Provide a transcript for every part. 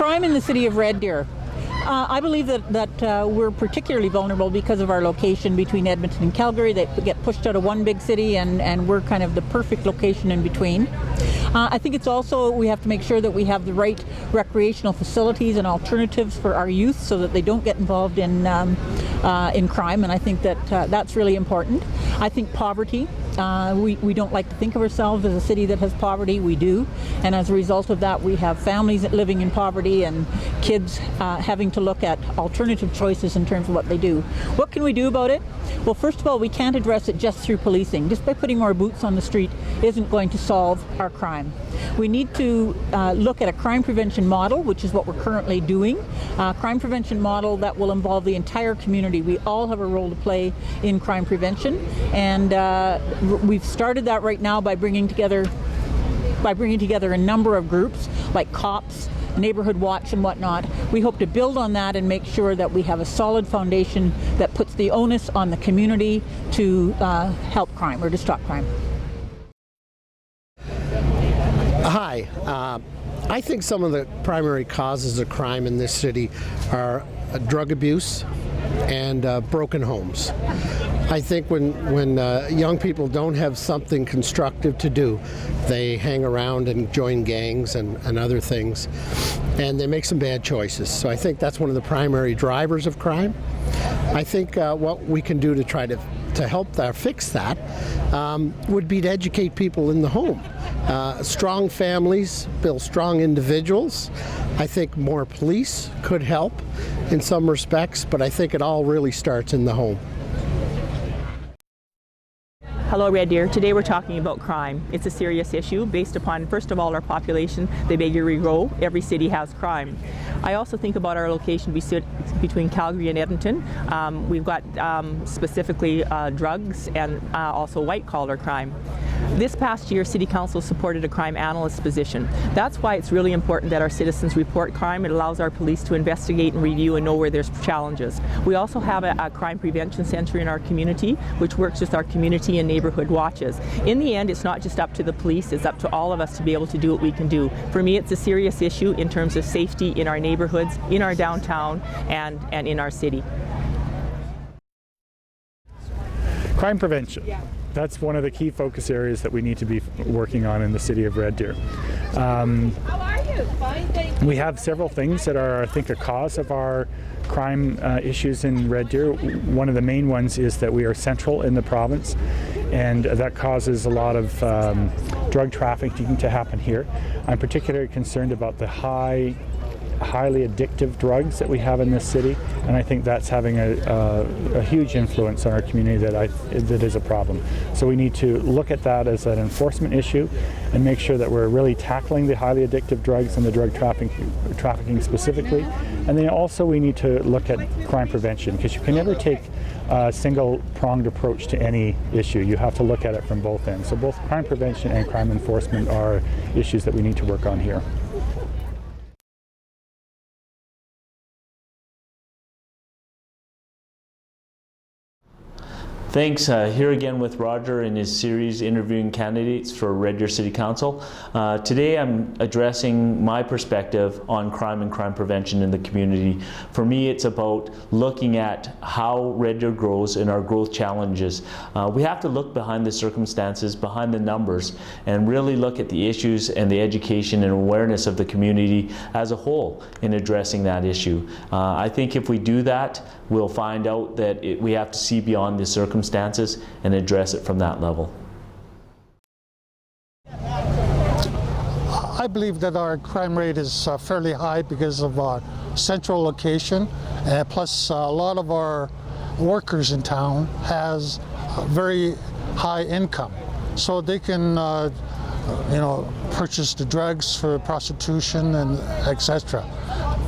Crime in the city of Red Deer. I believe that we're particularly vulnerable because of our location between Edmonton and Calgary. They get pushed out of one big city, and we're kind of the perfect location in between. I think it's also, we have to make sure that we have the right recreational facilities and alternatives for our youth so that they don't get involved in crime, and I think that that's really important. I think poverty. We don't like to think of ourselves as a city that has poverty. We do, and as a result of that, we have families living in poverty and kids having to look at alternative choices in terms of what they do. What can we do about it? Well, first of all, we can't address it just through policing. Just by putting more boots on the street isn't going to solve our crime. We need to look at a crime prevention model, which is what we're currently doing. A crime prevention model that will involve the entire community. We all have a role to play in crime prevention, and we've started that right now by bringing together a number of groups like cops, neighborhood watch and whatnot. We hope to build on that and make sure that we have a solid foundation that puts the onus on the community to help crime or to stop crime. Hi. I think some of the primary causes of crime in this city are drug abuse and broken homes. I think when young people don't have something constructive to do, they hang around and join gangs and other things, and they make some bad choices. So I think that's one of the primary drivers of crime. I think what we can do to try to help fix that would be to educate people in the home. Strong families build strong individuals. I think more police could help in some respects, but I think it all really starts in the home. Hello Red Deer. Today we're talking about crime. It's a serious issue based upon, first of all, our population. They bigger we grow, every city has crime. I also think about our location between Calgary and Edmonton. We've got specifically drugs and also white-collar crime. This past year, City Council supported a crime analyst position. That's why it's really important that our citizens report crime. It allows our police to investigate and review and know where there's challenges. We also have a crime prevention center in our community, which works with our community and neighborhood watches. In the end, it's not just up to the police, it's up to all of us to be able to do what we can do. For me, it's a serious issue in terms of safety in our neighborhoods, in our downtown, and in our city. Crime prevention. That's one of the key focus areas that we need to be working on in the city of Red Deer. We have several things that are, I think, a cause of our crime issues in Red Deer. One of the main ones is that we are central in the province, and that causes a lot of drug trafficking to happen here. I'm particularly concerned about the highly addictive drugs that we have in this city, and I think that's having a huge influence on our community that is a problem. So we need to look at that as an enforcement issue and make sure that we're really tackling the highly addictive drugs and the drug trafficking specifically. And then also we need to look at crime prevention, because you can never take a single-pronged approach to any issue. You have to look at it from both ends. So both crime prevention and crime enforcement are issues that we need to work on here. Thanks. Here again with Roger in his series interviewing candidates for Red Deer City Council. Today I'm addressing my perspective on crime and crime prevention in the community. For me, it's about looking at how Red Deer grows and our growth challenges. We have to look behind the circumstances, behind the numbers, and really look at the issues and the education and awareness of the community as a whole in addressing that issue. I think if we do that, we'll find out that we have to see beyond the circumstances and address it from that level. I believe that our crime rate is fairly high because of our central location, plus a lot of our workers in town has very high income, so they can purchase the drugs for prostitution and etc.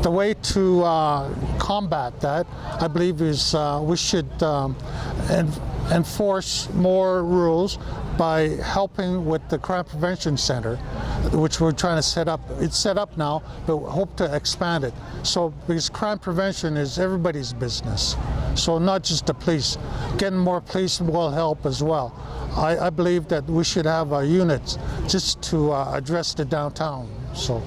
The way to combat that, I believe, is we should enforce more rules by helping with the Crime Prevention Center, which we're trying to set up. It's set up now, but we hope to expand it. So, because crime prevention is everybody's business, so not just the police. Getting more police will help as well. I believe that we should have units just to address the downtown. So.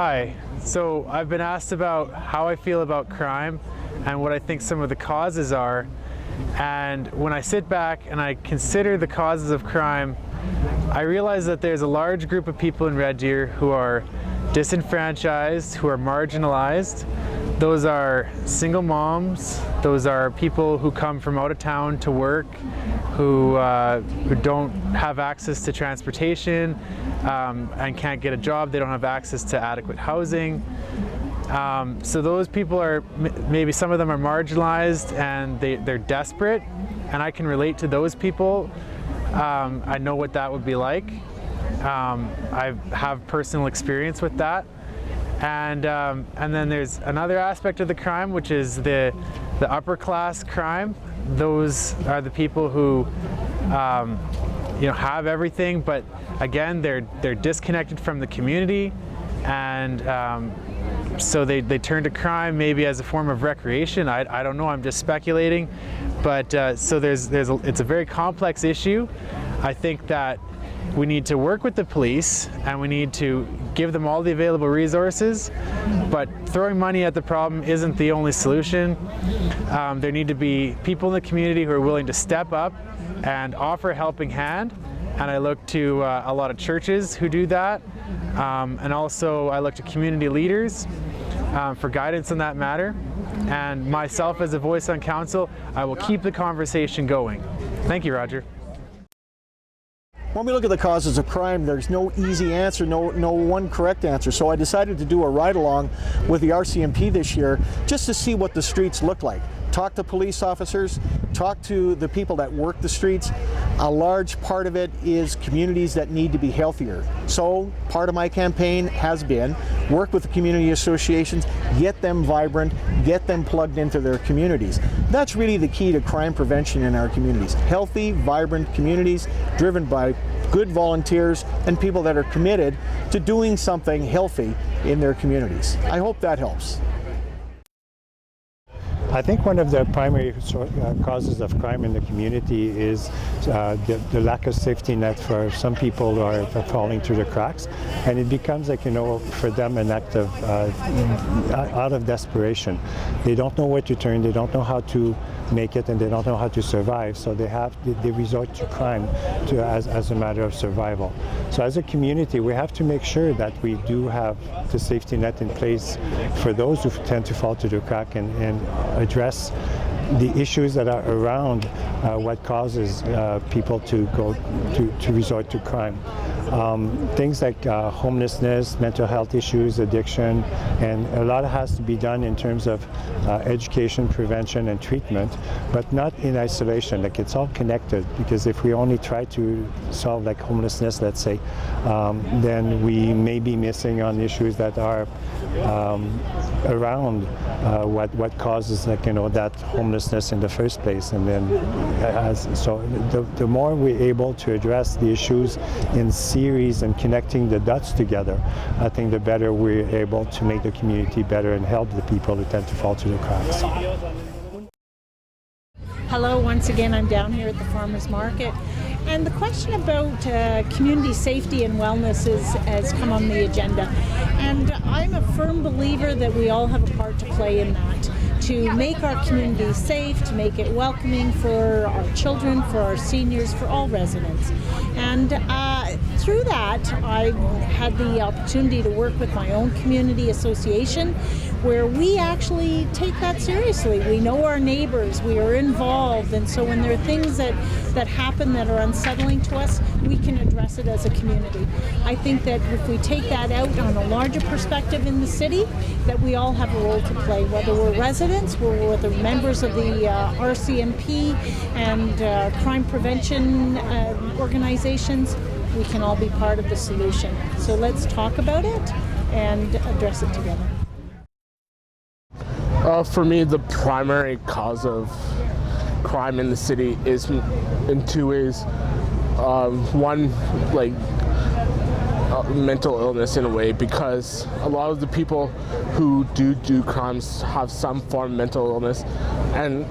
Hi. So I've been asked about how I feel about crime and what I think some of the causes are. And when I sit back and I consider the causes of crime, I realize that there's a large group of people in Red Deer who are disenfranchised, who are marginalized. Those are single moms, those are people who come from out of town to work, who don't have access to transportation and can't get a job. They don't have access to adequate housing. So those people are, maybe some of them are marginalized and they're desperate, and I can relate to those people. I know what that would be like. I have personal experience with that. And then there's another aspect of the crime, which is the upper class crime. Those are the people who have everything, but again, they're disconnected from the community, and so they turn to crime maybe as a form of recreation. I don't know, I'm just speculating, but so it's a very complex issue. I think that we need to work with the police and we need to give them all the available resources, but throwing money at the problem isn't the only solution. There need to be people in the community who are willing to step up and offer a helping hand, and I look to a lot of churches who do that, and also I look to community leaders for guidance on that matter, and myself as a voice on council, I will keep the conversation going. Thank you, Roger. When we look at the causes of crime, there's no easy answer, no one correct answer. So I decided to do a ride-along with the RCMP this year just to see what the streets look like. Talk to police officers, talk to the people that work the streets. A large part of it is communities that need to be healthier. So part of my campaign has been work with the community associations, get them vibrant, get them plugged into their communities. That's really the key to crime prevention in our communities. Healthy, vibrant communities driven by good volunteers and people that are committed to doing something healthy in their communities. I hope that helps. I think one of the primary causes of crime in the community is the lack of safety net for some people who are falling through the cracks, and it becomes like, for them an act of out of desperation. They don't know where to turn, they don't know how to make it, and they don't know how to survive, so they resort to crime as a matter of survival. So as a community, we have to make sure that we do have the safety net in place for those who tend to fall through the crack, and address the issues that are around what causes people to resort to crime. Things like homelessness, mental health issues, addiction, and a lot has to be done in terms of education, prevention, and treatment, but not in isolation. Like, it's all connected, because if we only try to solve like homelessness, let's say, then we may be missing on issues that are around what causes that homelessness in the first place. And then so the more we're able to address the issues in series and connecting the dots together, I think the better we're able to make the community better and help the people who tend to fall through the cracks. Hello, once again, I'm down here at the Farmers Market, and the question about community safety and wellness has come on the agenda, and I'm a firm believer that we all have a part to play in that, to make our community safe, to make it welcoming for our children, for our seniors, for all residents. And through that, I had the opportunity to work with my own community association, where we actually take that seriously. We know our neighbors, we are involved, and so when there are things that happen that are unsettling to us, we can address it as a community. I think that if we take that out on a larger perspective in the city, that we all have a role to play, whether we're residents, whether we're members of the RCMP and crime prevention organizations, we can all be part of the solution. So let's talk about it and address it together. For me, the primary cause of crime in the city is in two ways. One, mental illness in a way, because a lot of the people who do crimes have some form of mental illness, and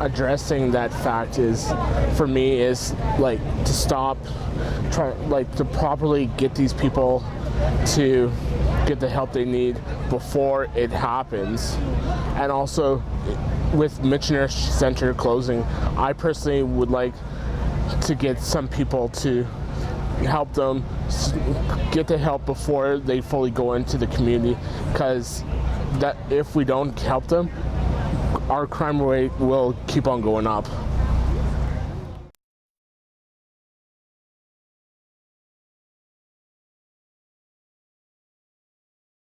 addressing that fact is, for me, is to stop to properly get these people to get the help they need before it happens. And also, with Missionary Center closing, I personally would like to get some people to help them get the help before they fully go into the community, because that if we don't help them, our crime rate will keep on going up.